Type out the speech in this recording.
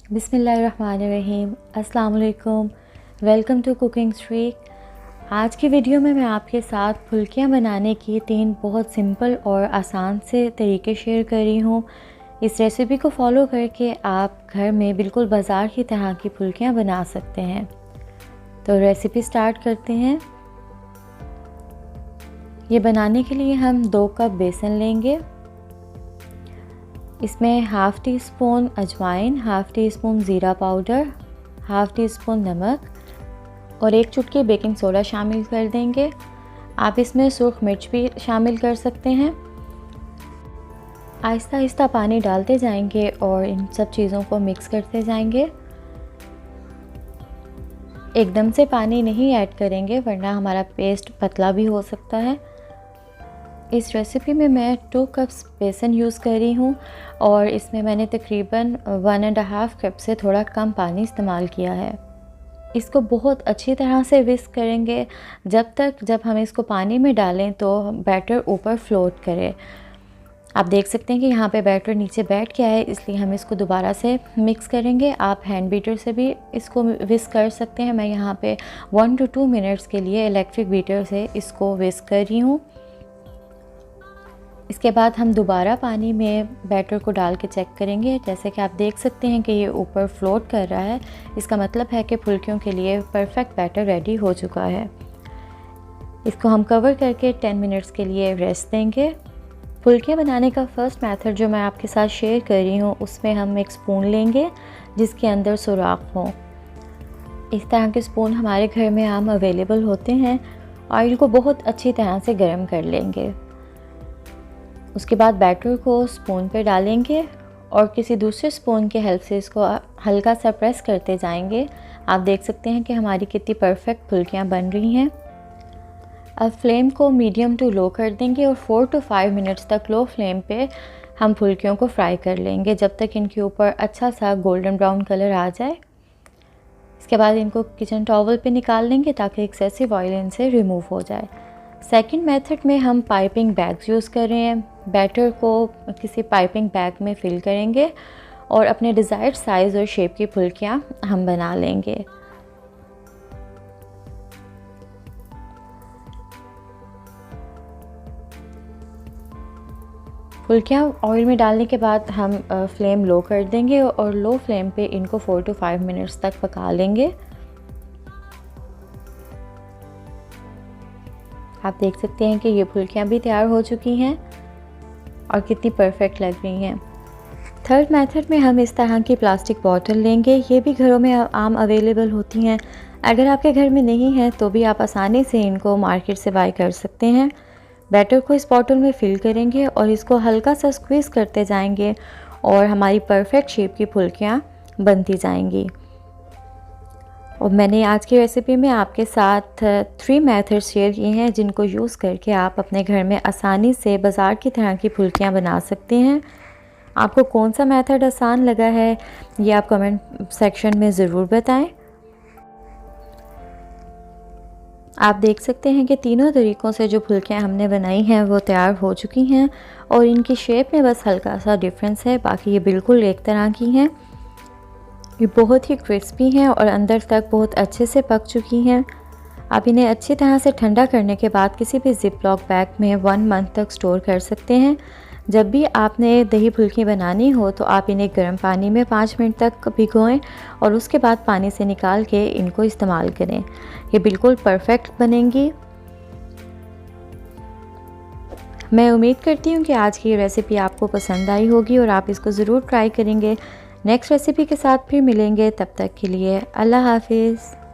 बिस्मिल्लाहिर्रहमानिर्रहीम। अस्सलाम वालेकुम। Welcome to cooking streak. आज की वीडियो में मैं आपके साथ फुल्कियाँ बनाने की 3 बहुत सिंपल और आसान से तरीके शेयर कर रही हूँ। इस रेसिपी को फॉलो करके आप घर में बिल्कुल बाज़ार की तरह की फुल्कियाँ बना सकते हैं। तो रेसिपी स्टार्ट करते हैं। ये बनाने के लिए हम 2 कप बेसन लेंगे। इसमें हाफ़ टी स्पून अजवाइन, हाफ़ टी स्पून ज़ीरा पाउडर, हाफ़ टी स्पून नमक और 1 चुटकी बेकिंग सोडा शामिल कर देंगे। आप इसमें सुर्ख मिर्च भी शामिल कर सकते हैं। आहिस्ता आहिस्ता पानी डालते जाएंगे और इन सब चीज़ों को मिक्स करते जाएंगे। एकदम से पानी नहीं ऐड करेंगे वरना हमारा पेस्ट पतला भी हो सकता है। इस रेसिपी में मैं 2 कप्स बेसन यूज़ कर रही हूँ और इसमें मैंने तकरीबन 1.5 कप से थोड़ा कम पानी इस्तेमाल किया है। इसको बहुत अच्छी तरह से विस्क करेंगे जब हम इसको पानी में डालें तो बैटर ऊपर फ्लोट करे। आप देख सकते हैं कि यहाँ पे बैटर नीचे बैठ गया है, इसलिए हम इसको दोबारा से मिक्स करेंगे। आप हैंड बीटर से भी इसको विस्क कर सकते हैं। मैं यहाँ पे 1 to 2 मिनट्स के लिए इलेक्ट्रिक बीटर से इसको विस्क कर रही हूँ। इसके बाद हम दोबारा पानी में बैटर को डाल के चेक करेंगे। जैसे कि आप देख सकते हैं कि ये ऊपर फ्लोट कर रहा है, इसका मतलब है कि फुल्कियों के लिए परफेक्ट बैटर रेडी हो चुका है। इसको हम कवर करके 10 मिनट्स के लिए रेस्ट देंगे। फुल्कियाँ बनाने का फर्स्ट मेथड जो मैं आपके साथ शेयर कर रही हूँ, उसमें हम एक स्पून लेंगे जिसके अंदर सुराख हो। इस तरह के स्पून हमारे घर में आम अवेलेबल होते हैं। ऑयल को बहुत अच्छी तरह से गर्म कर लेंगे। उसके बाद बैटर को स्पून पर डालेंगे और किसी दूसरे स्पून के हेल्प से इसको हल्का सा प्रेस करते जाएंगे। आप देख सकते हैं कि हमारी कितनी परफेक्ट फुल्कियाँ बन रही हैं। अब फ्लेम को मीडियम टू लो कर देंगे और 4 to 5 मिनट्स तक लो फ्लेम पे हम फुल्कियों को फ्राई कर लेंगे जब तक इनके ऊपर अच्छा सा गोल्डन ब्राउन कलर आ जाए। इसके बाद इनको किचन टॉवल पे निकाल लेंगे ताकि एक्सेसिव ऑयल इनसे रिमूव हो जाए। सेकंड मेथड में हम पाइपिंग बैग्स यूज़ कर रहे हैं। बैटर को किसी पाइपिंग बैग में फिल करेंगे और अपने डिज़ायर्ड साइज़ और शेप की फुल्कियाँ हम बना लेंगे। फुल्कियाँ ऑयल में डालने के बाद हम फ्लेम लो कर देंगे और लो फ्लेम पे इनको 4 to 5 मिनट्स तक पका लेंगे। आप देख सकते हैं कि ये फुल्कियाँ भी तैयार हो चुकी हैं और कितनी परफेक्ट लग रही हैं। थर्ड मेथड में हम इस तरह की प्लास्टिक बॉटल लेंगे। ये भी घरों में आम अवेलेबल होती हैं। अगर आपके घर में नहीं है तो भी आप आसानी से इनको मार्केट से बाय कर सकते हैं। बैटर को इस बॉटल में फिल करेंगे और इसको हल्का सा स्क्वीज़ करते जाएंगे और हमारी परफेक्ट शेप की फुल्कियाँ बनती जाएंगी। और मैंने आज की रेसिपी में आपके साथ 3 मेथड्स शेयर किए हैं जिनको यूज़ करके आप अपने घर में आसानी से बाज़ार की तरह की फुल्कियाँ बना सकते हैं। आपको कौन सा मेथड आसान लगा है ये आप कमेंट सेक्शन में ज़रूर बताएं। आप देख सकते हैं कि तीनों तरीक़ों से जो फुल्कियाँ हमने बनाई हैं वो तैयार हो चुकी हैं और इनकी शेप में बस हल्का सा डिफरेंस है, बाकी ये बिल्कुल एक तरह की हैं। ये बहुत ही क्रिस्पी हैं और अंदर तक बहुत अच्छे से पक चुकी हैं। आप इन्हें अच्छी तरह से ठंडा करने के बाद किसी भी ज़िप लॉक बैग में 1 मंथ तक स्टोर कर सकते हैं। जब भी आपने दही फुल्की बनानी हो तो आप इन्हें गर्म पानी में 5 मिनट तक भिगोएं और उसके बाद पानी से निकाल के इनको इस्तेमाल करें। ये बिल्कुल परफेक्ट बनेंगी। मैं उम्मीद करती हूँ कि आज की रेसिपी आपको पसंद आई होगी और आप इसको ज़रूर ट्राई करेंगे। नेक्स्ट रेसिपी के साथ फिर मिलेंगे, तब तक के लिए अल्लाह हाफिज़।